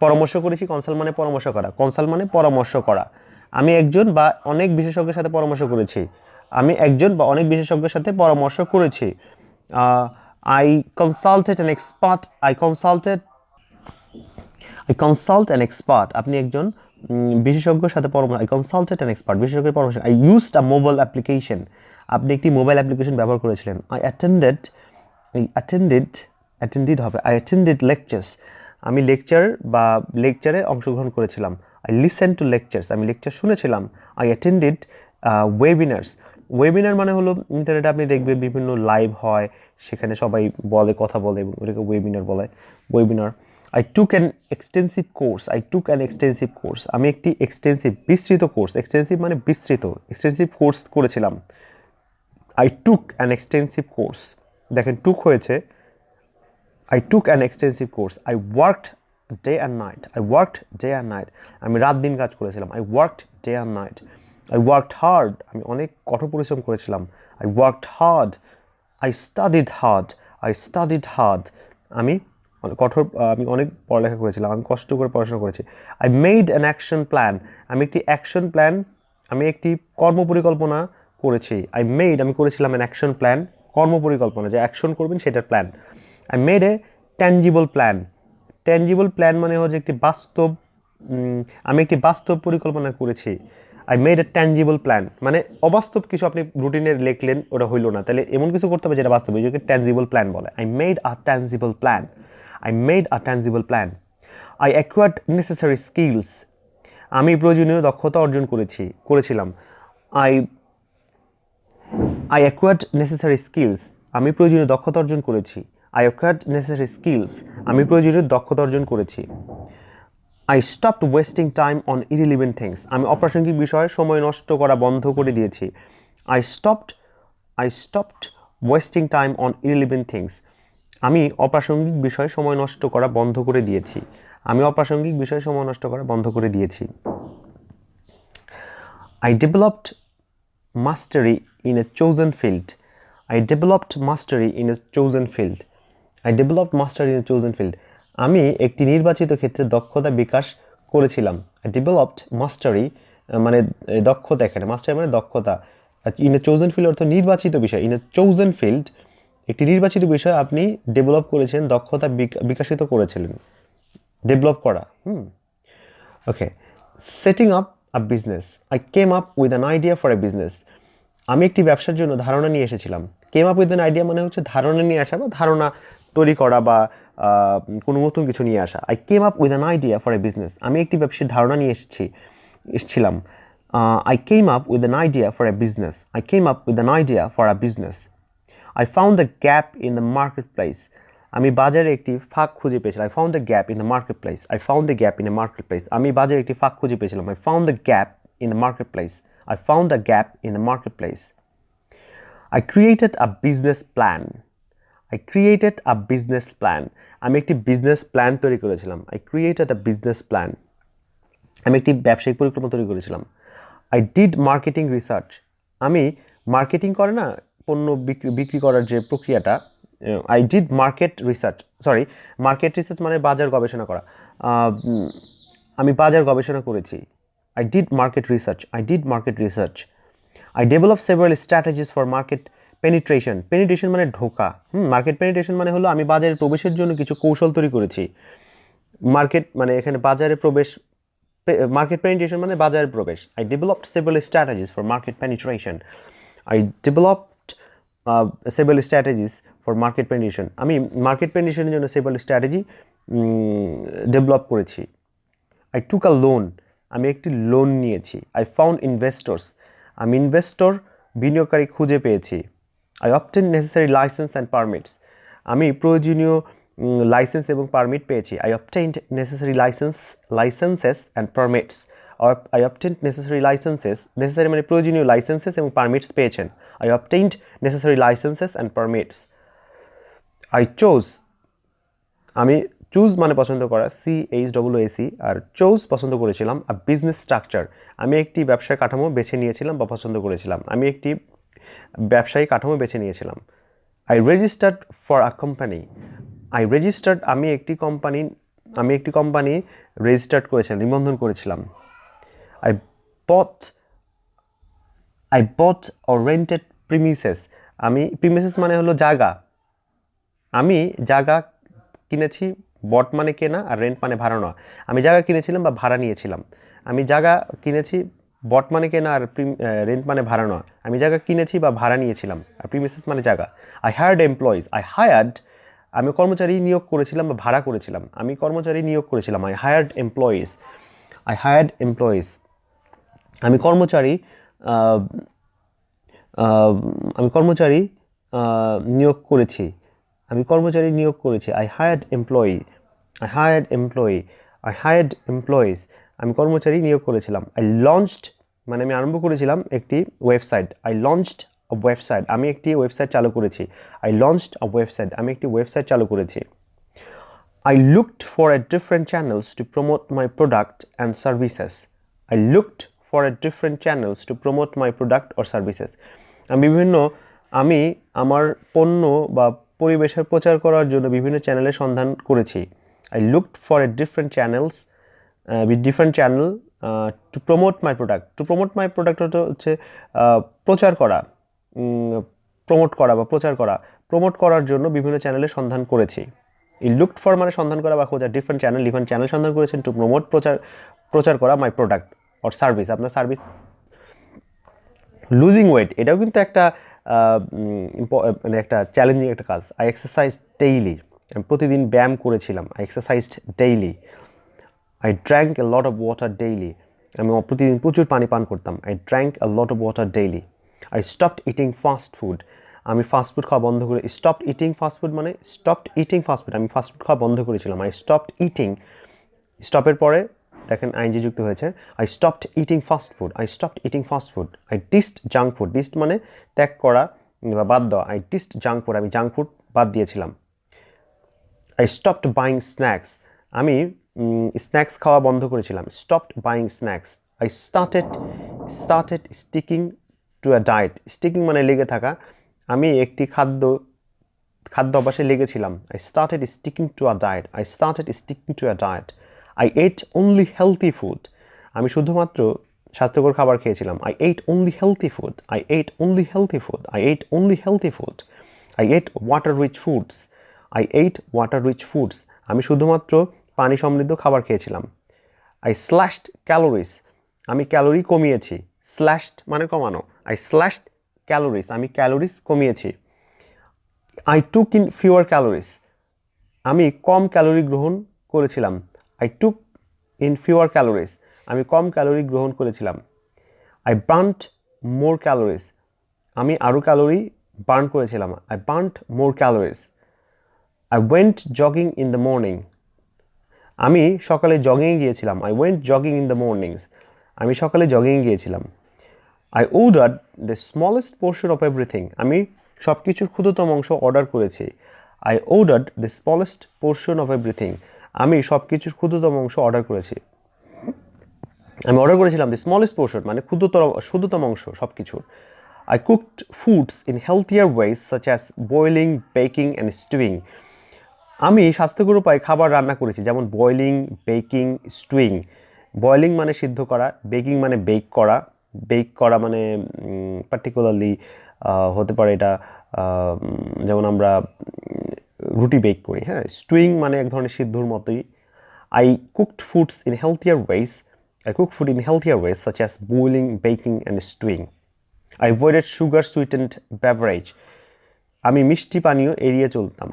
পরামর্শ করেছি। কনসাল্ট মানে পরামর্শ করা। আমি একজন বা অনেক বিশেষজ্ঞের সাথে পরামর্শ করেছি। আই কনসাল্ট অ্যান এক্সপার্ট, আপনি একজন বিশেষজ্ঞের সাথে পরামর্শ। আই কনসাল্টেড অ্যান এক্সপার্ট, বিশেষজ্ঞের পরামর্শ। I used a mobile application, আপনি একটি মোবাইল অ্যাপ্লিকেশন ব্যবহার করেছিলেন। আই অ্যাটেন্ডেড লেকচার্স, আমি লেকচারে অংশগ্রহণ করেছিলাম। আই লিসেন টু লেকচার্স, আমি লেকচার শুনেছিলাম। আই অ্যাটেন্ডেড ওয়েবিনার মানে হলো ইন্টারনেটে আপনি দেখবেন বিভিন্ন লাইভ হয়, সেখানে সবাই কথা বলে এবং ওটাকে webinar. I took an extensive course. আমি একটি বিস্তৃত কোর্স, এক্সটেন্সিভ মানে বিস্তৃত, এক্সটেন্সিভ কোর্স করেছিলাম। I took an extensive course, দেখেন টুক হয়েছে। I took an extensive course. I worked day and night. আমি রাত দিন কাজ করেছিলাম। I worked day and night. I worked hard, আমি অনেক কঠোর পরিশ্রম করেছিলাম। I worked hard. I studied hard. আমি অনেক পড়ালেখা করেছিলাম, আমি কষ্ট করে পড়াশোনা করেছি। I made an action plan, আমি একটি কর্মপরিকল্পনা করেছি। আমি করেছিলাম অ্যান অ্যাকশন প্ল্যান, কর্মপরিকল্পনা, যে অ্যাকশন করবেন সেটার plan. I made a tangible plan মানে হচ্ছে আমি একটি বাস্তব পরিকল্পনা করেছি। I made a tangible plan মানে অবাস্তব কিছু আপনি রুটিনে লিখলেন, ওটা হইল না, তাহলে এমন কিছু করতে হবে যেটা বাস্তব, এটাকে ট্যাঞ্জিবল প্ল্যান বলে। I made a tangible plan. I acquired necessary skills, আমি প্রয়োজনীয় দক্ষতা অর্জন করেছিলাম। I acquired necessary skills, আমি প্রয়োজনীয় দক্ষতা অর্জন করেছি। I stopped wasting time on irrelevant things, আমি অপ্রাসঙ্গিক বিষয়ে সময় নষ্ট করা বন্ধ করে দিয়েছি। I stopped wasting time on irrelevant things, আমি অপ্রাসঙ্গিক বিষয়ে সময় নষ্ট করা বন্ধ করে দিয়েছি। I developed mastery in a chosen field. আমি একটি নির্বাচিত ক্ষেত্রে দক্ষতা বিকাশ করেছিলাম। I developed mastery মানে দক্ষতা, এখানে মাস্টারি মানে দক্ষতা। ইন এ চোজেন ফিল্ড অর্থ নির্বাচিত বিষয়। ইন এ চোজেন ফিল্ড একটি নির্বাচিত বিষয় আপনি ডেভেলপ করেছেন, দক্ষতা বিকশিত করেছিলেন, ডেভেলপ করা। Okay, setting up a business. I came up with an idea for a business, আমি একটি ব্যবসার জন্য ধারণা নিয়ে এসেছিলাম। Came up with an idea মানে হচ্ছে ধারণা নিয়ে আসা বা ধারণা তৈরি করা বা কোনো নতুন কিছু নিয়ে আসা। I came up with an idea for a business, আমি একটি ব্যবসার ধারণা নিয়ে এসেছিলাম। I came up with an idea for a business. I came up with an idea for a business. I found the gap in the marketplace. আমি বাজারে একটি ফাঁক খুঁজে পেয়েছিলাম। I found the gap in the marketplace. I found the gap in the marketplace. আমি বাজারে একটি ফাঁক খুঁজে পেয়েছিলাম। I found the gap in the marketplace. I found the gap in the marketplace. I created a business plan. I created a business plan. আমি একটি business plan তৈরি করেছিলাম। I created a business plan. আমি একটি ব্যবসায়িক পরিকল্পনা তৈরি করেছিলাম। I did marketing research. আমি মার্কেটিং করে না, পণ্য বিক্রি করার যে প্রক্রিয়াটা, I did market research. Market research মানে বাজার গবেষণা করা। আমি বাজার গবেষণা করেছি। I did market research. I did market research. I developed several strategies for market penetration. Penetration মানে ঢোকা। মার্কেট পেনিট্রেশন মানে হলো আমি বাজারে প্রবেশের জন্য কিছু কৌশল তৈরি করেছি। মার্কেট মানে এখানে বাজারে প্রবেশ, মার্কেট পেনিট্রেশন মানে বাজারে প্রবেশ। I developed several strategies for market penetration. I developed several strategies for market penetration. আমি মার্কেট পেনিট্রেশনের জন্য several strategy ডেভেলপ করেছি। I took a loan. আমি একটি লোন নিয়েছি। I found investors. আমি ইনভেস্টর বিনিয়োগকারী খুঁজে পেয়েছি। I obtained necessary license and permits. আমি প্রয়োজনীয় লাইসেন্স এবং পারমিট পেয়েছি। I obtained necessary licenses and permits. I obtained necessary licenses. Necessary মানে প্রয়োজনীয় লাইসেন্সেস এবং পারমিটস পেয়েছেন। I obtained necessary licenses and permits. I chose. আমি চুজ মানে পছন্দ করা, CHOOC, আর চোজ পছন্দ করেছিলাম। আ বিজনেস স্ট্রাকচার, আমি একটি ব্যবসায় কাঠামো বেছে নিয়েছিলাম বা পছন্দ করেছিলাম। আমি একটি ব্যবসায়ী কাঠামো বেছে নিয়েছিলাম। I registered for a company. I registered, আমি একটি কোম্পানি রেজিস্টার্ড করেছিলাম, নিবন্ধন করেছিলাম। I bought or rented premises. আমি প্রিমিসেস মানে হলো জায়গা, আমি জায়গা কিনেছি। বট মানে কেনা আর রেন্ট মানে ভাড়া নেওয়া। আমি জায়গা কিনেছিলাম বা ভাড়া নিয়েছিলাম। আমি জায়গা কিনেছি, বট মানে কেনা আর রেন্ট মানে ভাড়া নেওয়া। আমি জায়গা কিনেছি বা ভাড়া নিয়েছিলাম, আর প্রিমিসেস মানে জায়গা। I hired employees. আমি কর্মচারী নিয়োগ করেছিলাম বা ভাড়া করেছিলাম। আমি কর্মচারী নিয়োগ করেছিলাম। I hired employees. আমি কর্মচারী নিয়োগ করেছি। I hired employees. আমি কর্মচারী নিয়োগ করেছিলাম। I launched মানে আমি আরম্ভ করেছিলাম একটি website. I launched a website. আমি একটি ওয়েবসাইট চালু করেছি। আমি একটি ওয়েবসাইট চালু করেছি। I looked for a different channels to promote my product and services. আমি আমার পণ্য বা পরিবেশের প্রচার করার জন্য বিভিন্ন চ্যানেলের সন্ধান করেছি। I looked for a different channel to promote my product. To promote my product হচ্ছে প্রচার করা, প্রমোট করার জন্য বিভিন্ন চ্যানেলের সন্ধান করেছি। I looked for মানে সন্ধান করা বা খোঁজা, ডিফারেন্ট চ্যানেল সন্ধান করেছেন টু প্রমোট প্রচার করা মাই প্রোডাক্ট অর সার্ভিস, আপনার সার্ভিস। লুজিং ওয়েট, এটাও কিন্তু একটা মানে একটা চ্যালেঞ্জিং একটা কাজ। I exercised daily. আমি প্রতিদিন ব্যায়াম করেছিলাম। I exercised daily. I drank a lot of water daily. আমি প্রতিদিন প্রচুর পানি পান করতাম। I drank a lot of water daily. I stopped eating fast food. আমি ফাস্টফুড খাওয়া বন্ধ করে, stopped eating fast food মানে stopped eating fast food, আমি ফাস্টফুড খাওয়া বন্ধ করেছিলাম। I stopped eating, স্টপের পরে দেখেন আইনজি যুক্ত হয়েছে। I stopped eating fast food. I dissed junk food. Dissed মানে ত্যাগ করা বা বাদ দেওয়া। I dissed junk food. আমি জাঙ্ক ফুড বাদ দিয়েছিলাম। I stopped buying snacks. আমি স্ন্যাক্স খাওয়া বন্ধ করেছিলাম। Stopped buying snacks. I started sticking to a diet. Sticking মানে লেগে থাকা, আমি একটি খাদ্য অভ্যাসে লেগেছিলাম। I started sticking to a diet. I ate only healthy food. আমি শুধুমাত্র স্বাস্থ্যকর খাবার খেয়েছিলাম। I ate only healthy food. I ate water rich foods. আমি শুধুমাত্র পানি সমৃদ্ধ খাবার খেয়েছিলাম। I slashed calories. আমি ক্যালোরি কমিয়েছি। Slashed মানে কমানো। I slashed calories. আমি calories কমিয়েছি। I took in fewer calories. আমি কম ক্যালোরি গ্রহণ করেছিলাম। I took in fewer calories, আমি কম ক্যালোরি গ্রহণ করেছিলাম। আই বার্নড মোর ক্যালোরিজ, আমি আরও ক্যালোরি বার্ন করেছিলাম। I burned more calories. I went jogging in the morning, আমি সকালে জগিংয়ে গিয়েছিলাম। I went jogging in the mornings, আমি সকালে জগিংয়ে গিয়েছিলাম। I order the smallest portion of everything, আমি সব কিছুর ক্ষুদ্রতম অংশ অর্ডার করেছি। I ordered the smallest portion of everything, আমি সব কিছুর ক্ষুদ্রতম অংশ অর্ডার করেছি। আমি অর্ডার করেছিলাম দ্য স্মলেস্ট পোর্শন মানে ক্ষুদ্রতম অংশ সব কিছুর। I cooked foods in healthier ways such as boiling, baking and stewing, আমি স্বাস্থ্যকর উপায়ে খাবার রান্না করেছি, যেমন বয়েলিং, বেকিং, স্টুইং। বয়েলিং মানে সিদ্ধ করা, বেকিং মানে বেক করা মানে পার্টিকুলারলি হতে পারে এটা যেমন আমরা রুটি বেক করি, হ্যাঁ। স্টুইং মানে এক ধরনের সিদ্ধর মতোই। I cooked foods in healthier ways, I cook food in healthier ways such as boiling, baking and stewing. I avoided sugar sweetened beverage, আমি মিষ্টি পানীয় এড়িয়ে চলতাম।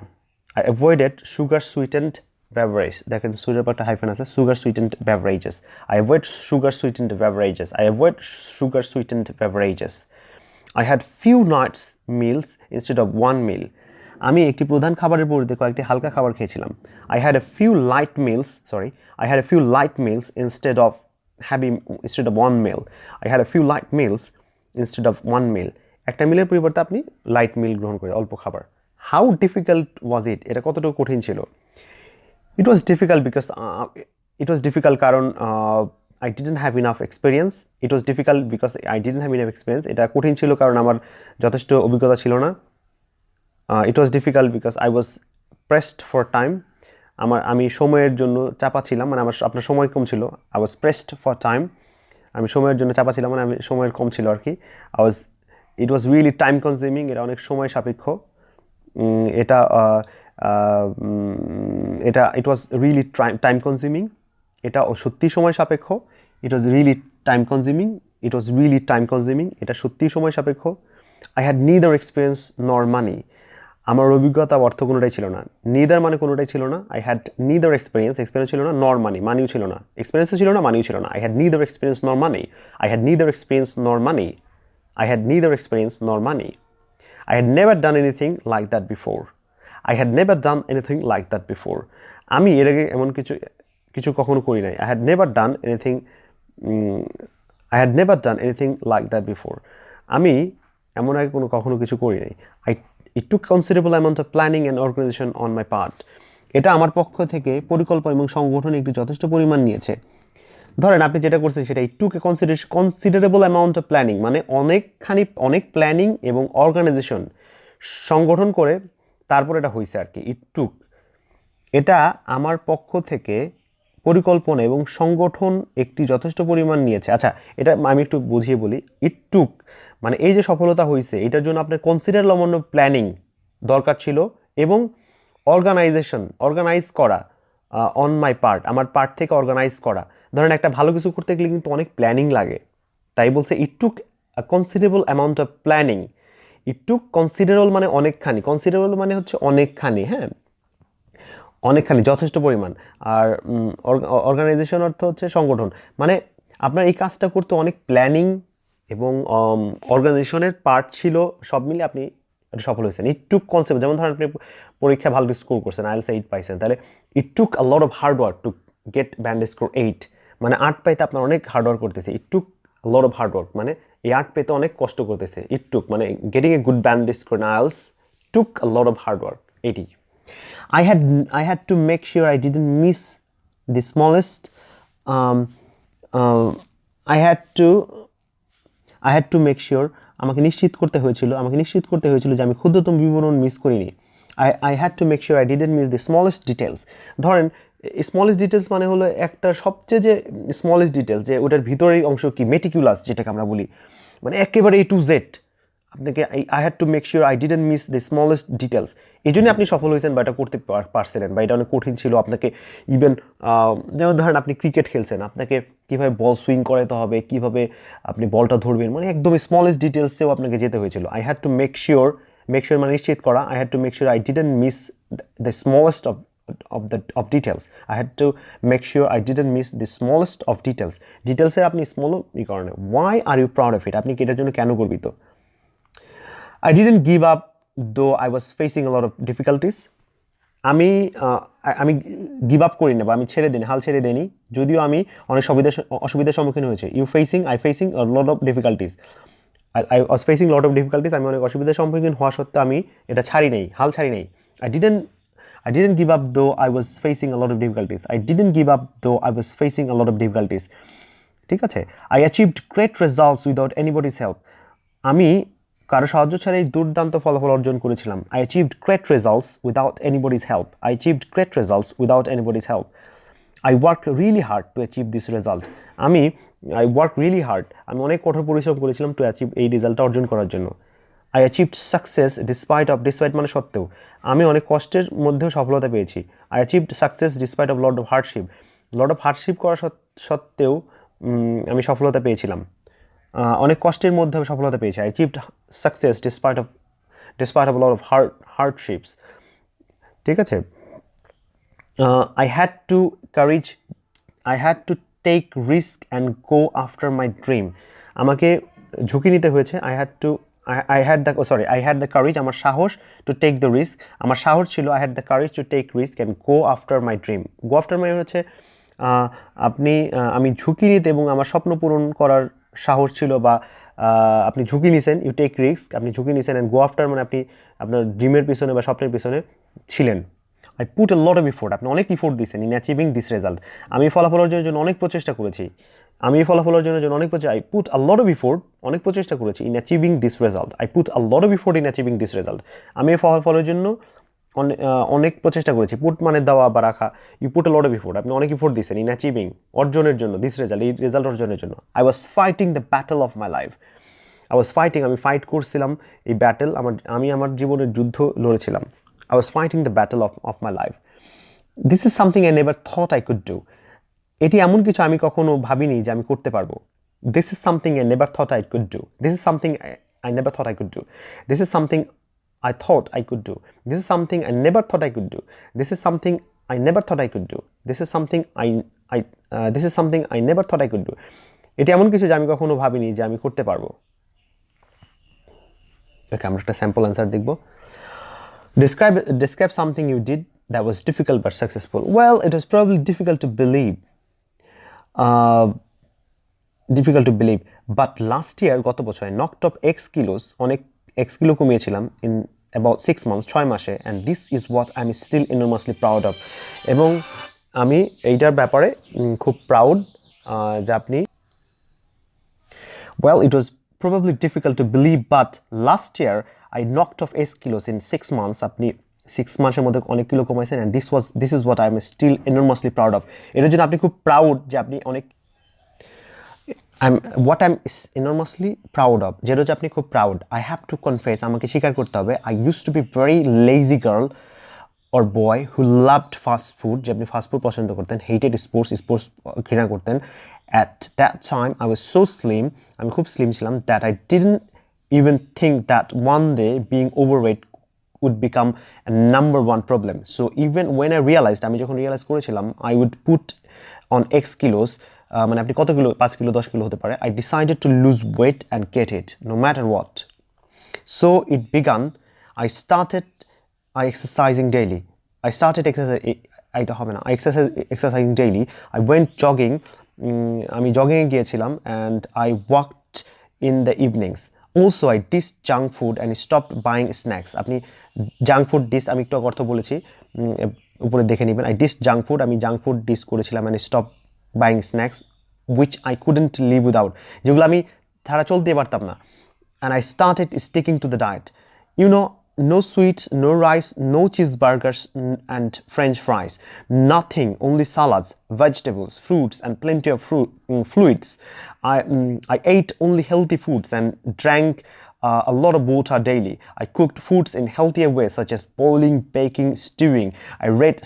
I avoided sugar sweetened beverage, দেখেন সুগার পর একটা হাইফেন আছে, sugar sweetened beverages. I avoid sugar sweetened beverages. I avoid sugar sweetened beverages. I had few nights meals instead of one meal, আমি একটি প্রধান খাবারের পরিবর্তে কয়েকটি হালকা খাবার খেয়েছিলাম। I had a few light meals instead of one meal. I had a few light meals instead of one meal. একটা মিলের পরিবর্তে আপনি লাইট মিল গ্রহণ করে অল্প খাবার। হাউ ডিফিকাল্ট ওয়াজ ইট, এটা কতটুকু কঠিন ছিল? ইট ওয়াজ ডিফিকাল্ট কারণ I didn't have enough experience. এটা কঠিন ছিল কারণ আমার যথেষ্ট অভিজ্ঞতা ছিল না। It was difficult because I was pressed for time, আমি সময়ের জন্য চাপা ছিলাম, মানে আপনার সময় কম ছিল। I was pressed for time, আমি সময়ের জন্য চাপা ছিলাম, মানে আমি সময়ের কম ছিল আর কি। ইট ওয়াজ রিয়েলি টাইম কনজিউমিং, এটা অনেক সময় সাপেক্ষ। ইট ওয়াজ রিয়েলি টাইম কনজিউমিং, এটা সত্যি সময় সাপেক্ষ। ইট ওয়াজ রিয়েলি টাইম কনজিউমিং, এটা সত্যি সময় সাপেক্ষ। আই হ্যাড নিদার এক্সপিরিয়েন্স নর মানি, আমার অভিজ্ঞতা অর্থ কোনোটাই ছিল না। নিদার মানে কোনোটাই ছিল না। আই হ্যাড নিদার এক্সপিরিয়েন্স ছিল না, নর মানি মানিও ছিল না। এক্সপিরিয়েন্সও ছিল না, মানিও ছিল না। আই হ্যাড নিদার এক্সপিরিয়েন্স নর মানি। I had neither experience nor money. I had never done anything like that before. আমি এর আগে এমন কিছু কখনো করি নাই। I had never done anything like that before. আমি এমন আগে কখনো কিছু করি নাই। It took considerable amount of planning and organization on my part. এটা আমার পক্ষ থেকে পরিকল্পনা এবং সংগঠন একটি যথেষ্ট পরিমাণ নিয়েছে। ধরেন আপনি যেটা করছেন সেটা ইট টুক এ কনসিডারেবল অ্যামাউন্ট অফ প্ল্যানিং, মানে অনেক প্ল্যানিং এবং অর্গানাইজেশন সংগঠন করে তারপর এটা হয়েছে আর কি। এটা আমার পক্ষ থেকে পরিকল্পনা এবং সংগঠন একটি যথেষ্ট পরিমাণ নিয়েছে। আচ্ছা, এটা আমি একটু বুঝিয়ে বলি। ইট টুক মানে এই যে সফলতা হয়েছে, এটার জন্য আপনার কনসিডারেবল অ্যামাউন্ট অফ প্ল্যানিং দরকার ছিল এবং অর্গানাইজ করা অন মাই পার্ট, আমার পার্ট থেকে অর্গানাইজ করা। ধরেন একটা ভালো কিছু করতে গেলে কিন্তু অনেক প্ল্যানিং লাগে, তাই বলছে it took a considerable amount of planning. It took considerable মানে অনেকখানি, কনসিডারেবল মানে হচ্ছে অনেকখানি, হ্যাঁ, অনেকখানি যথেষ্ট পরিমাণ। আর অর্গানাইজেশন অর্থ হচ্ছে সংগঠন, মানে আপনার এই কাজটা করতে অনেক প্ল্যানিং এবং অর্গানাইজেশনের পার্ট ছিল, সব মিলে আপনি এটা সফল হয়েছেন। ইট টুক কনসেপ্ট, যেমন ধরেন আপনি পরীক্ষায় ভালো স্কোর করছেন, IELTS 8 পাইছেন, তাহলে it took a lot of hard work to get band score 8, মানে 8 পাইতে আপনার অনেক হার্ড ওয়ার্ক করতেছে। It took a lot of hard work মানে এই 8 পেতে অনেক কষ্ট করতেছে। ইট টুক মানে getting a good band score in IELTS took a lot of hard work, এটি। I had to make sure I didn't miss the smallest I had to make sure, আমাকে নিশ্চিত করতে হয়েছিল যে আমি ক্ষুদ্রতম বিবরণ মিস করিনি। I had to make sure I didn't miss the smallest details. ধরেন স্মলেস্ট ডিটেলস মানে হলো একটা সবচেয়ে যে স্মলেস্ট ডিটেলস, যে ওটার ভিতরের অংশ কি মেটিকুলাস যেটাকে আমরা বলি, মানে একেবারে A to Z। আপনাকে I had to make sure I didn't miss the smallest details, এই জন্য আপনি সফল হয়েছেন বা এটা করতে পারছিলেন, বা এটা অনেক কঠিন ছিল আপনাকে। ইভেন যেমন ধরেন আপনি ক্রিকেট খেলছেন, আপনাকে কীভাবে বল সুইং করাতে হবে, কীভাবে আপনি বলটা ধরবেন, মানে একদম স্মলেস্ট ডিটেলসেও আপনাকে যেতে হয়েছিল। I had to make sure মানে নিশ্চিত করা। I had to make sure I didn't miss the smallest of of details. I had to make sure I didn't miss the smallest of details. Details এর আপনি small ই করেন। Why are you proud of it? আপনি কি এটার জন্য কেন গর্বিত? I didn't give up though I was facing a lot of difficulties. আমি আমি গিভ আপ করি না বা আমি ছেড়ে দিই, হাল ছেড়ে দিইনি, যদিও আমি অনেক অসুবিধার সম্মুখীন হয়েছি। I facing lot of difficulties. I was facing lot of difficulties. আমি অনেক অসুবিধার সম্মুখীন হওয়া সত্ত্বেও আমি এটা ছাড়ি নেই, হাল ছাড়ি নেই। I didn't give up though I was facing a lot of difficulties. I didn't give up though I was facing a lot of difficulties. ঠিক আছে? I achieved great results without anybody's help. আমি কারো সাহায্য ছাড়াই দুর্দান্ত ফলাফল অর্জন করেছিলাম। I achieved great results without anybody's help. I achieved great results without anybody's help. I worked really hard to achieve this result. I worked really hard. আমি অনেক কঠোর পরিশ্রম করেছিলাম to achieve এই রেজাল্টটা অর্জন করার জন্য। I achieved success despite মানে সত্ত্বেও, আমি অনেক কষ্টের মধ্যেও সফলতা পেয়েছি। I achieved success despite of lot of hardship করা সত্ত্বেও আমি সফলতা পেয়েছিলাম। অনেক কষ্টের মধ্যে সফলতা পেয়েছি। I achieved success despite of a lot of hardships. ঠিক আছে? I had to take risk and go after my dream. আমাকে ঝুঁকি নিতে হয়েছে। I had the courage, আমার সাহস to take the risk, আমার সাহস ছিল, I had the courage to take risk and go after my dream. Go after my হচ্ছে আমি ঝুঁকি নিতে এবং আমার স্বপ্ন পূরণ করার সাহস ছিল, বা আপনি ঝুঁকি নিছেন, ইউ টেক রিস্ক, আপনি ঝুঁকি নিছেন, অ্যান্ড গো আফটার মানে আপনি আপনার ড্রিমের পিছনে বা স্বপ্নের পিছনে ছিলেন। I put a lot of effort, আপনি অনেক ইফোর্ট দিয়েছেন ইন অ্যাচিভিং দিস রেজাল্ট। আমি ফলাফল অর্জনের জন্য অনেক প্রচেষ্টা করেছি। I put a lot of effort, অনেক প্রচেষ্টা করেছি in achieving this result. I put a lot of effort in achieving this result. আমি এই ফলাফলের জন্য অনেক প্রচেষ্টা করেছি। পুট মানে দেওয়া বা রাখা, you put a lot of effort, আপনি অনেক এফোর্ট দিয়েছেন ইন অ্যাচিভিং অর্জনের জন্য দিস রেজাল্ট, এই রেজাল্ট অর্জনের জন্য। I was fighting the battle of my life. আমি ফাইট করছিলাম এই ব্যাটেল, আমি আমার জীবনের যুদ্ধ লড়েছিলাম। I was fighting the battle of my life. This is something I never thought I could do. এটি এমন কিছু আমি কখনো ভাবিনি যে আমি করতে পারবো। This is something I never thought I could do. This is something I never thought I could do. This is something I thought I could do. This is something I never thought I could do. This is something I never thought I could do. This is something this is something I never thought I could do. এটি এমন কিছু যে আমি কখনো ভাবিনি যে আমি করতে পারবো। ওকে, আমরা একটা স্যাম্পল অ্যান্সার দেখব। Describe something you did that was difficult but successful. Well, it was probably difficult to believe. But last year, গত বছর, I knocked off X kilos, অনেক X kilo কমিয়েছিলাম in about 6 months, 6 মাসে, and this is what I'm still enormously proud of. এবং আমি এইটার ব্যাপারে খুব proud যে আপনি, well, it was probably difficult to believe, but last year I knocked off 8 kilos in 6 months. আপনি 6 মাসের মধ্যে অনেক kilo কমাইছেন, and this is what I'm still enormously proud of. এর জন্য আপনি খুব প্রাউড যে আপনি অনেক, I'm enormously proud of, যেটা হচ্ছে আপনি খুব proud. I have to confess, আমাকে স্বীকার করতে হবে, I used to be very lazy girl or boy who loved fast food, যে আপনি ফাস্ট ফুড পছন্দ করতেন, hated sports ঘৃণা করতেন। At that time I was so slim, আমি খুব স্লিম ছিলাম, that I didn't even think that one day being overweight would become a number one problem. So even when I realized, আমি যখন realise করেছিলাম, I would put on X kilos, মানে আপনি কত kilo, 5 kilo 10 kilo হতে পারে, I decided to lose weight and get it no matter what. So it began. I started exercising daily. Exercising daily. I went jogging. আমি জগিংয়ে গিয়েছিলাম, and I walked in the evenings. Also I ditched junk food and stopped buying snacks. আপনি junk food dish, আমি একটু অর্থ বলেছি, উপরে দেখে নেবেন। I ditched junk food, আমি জাঙ্ক ফুড ডিস করেছিলাম, and stopped buying snacks which I couldn't live without, যেগুলো আমি ছাড়া চলতে পারতাম না। And I started sticking to the diet. You know, no sweets, no rice, no cheeseburgers and French fries. Nothing, only salads, vegetables, fruits and plenty of fluids. I ate only healthy foods and drank a lot of water daily. I cooked foods in healthier ways such as boiling, baking, stewing. I read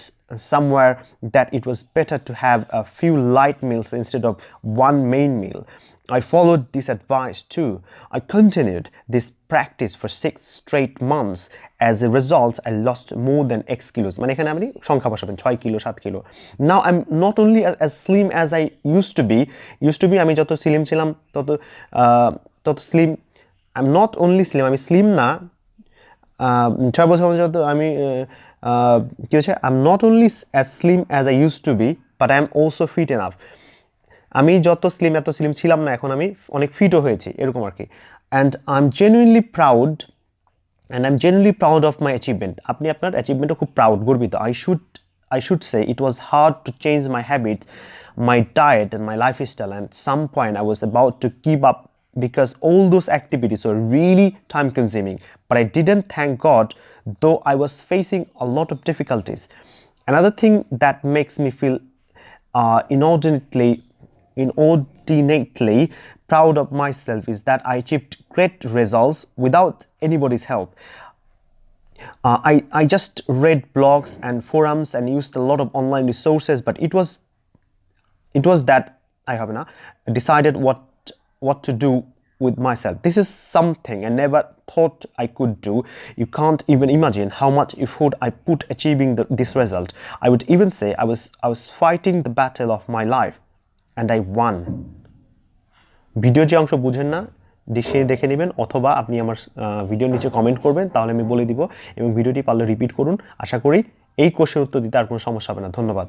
somewhere that it was better to have a few light meals instead of one main meal. I followed this advice too. I continued this practice for 6 straight months. As a result, I lost more than X kilos. মানে এখানে আপনি সংখ্যা বসাবেন 6 kilo 7 kilo. Now I'm not only as slim as I used to be. আমি যত slim ছিলাম তত slim. I'm not only slim, আমি স্লিম না. 6 বছর যত আমি কি হচ্ছে, I'm not only as slim as I used to be, but I am also fit enough. আমি যত স্লিম এত স্লিম ছিলাম না, এখন আমি অনেক ফিটও হয়েছি এরকম আর কি. And I am genuinely proud of my achievement. আপনি আপনার অ্যাচিভমেন্টও খুব প্রাউড, গর্বিত. I should say it was hard to change my habits, my diet and my lifestyle, and at some point I was about to give up because all those activities were really time consuming. But I didn't, thank God, though I was facing a lot of difficulties. Another thing that makes me feel inordinately proud of myself is that I achieved great results without anybody's help. I just read blogs and forums and used a lot of online resources, but it was that I have decided what to do with myself. This is something I never thought I could do. You can't even imagine how much effort I put achieving this result. I would even say I was fighting the battle of my life and I won. Video যে অংশ বুঝেন না সে দেখে নেবেন, অথবা আপনি আমার ভিডিওর নিচে কমেন্ট করবেন, তাহলে আমি বলে দিব, এবং ভিডিওটি পারলে রিপিট করুন. আশা করি এই কোশ্চেনের উত্তর দিতে আর কোনো সমস্যা হবে না. ধন্যবাদ.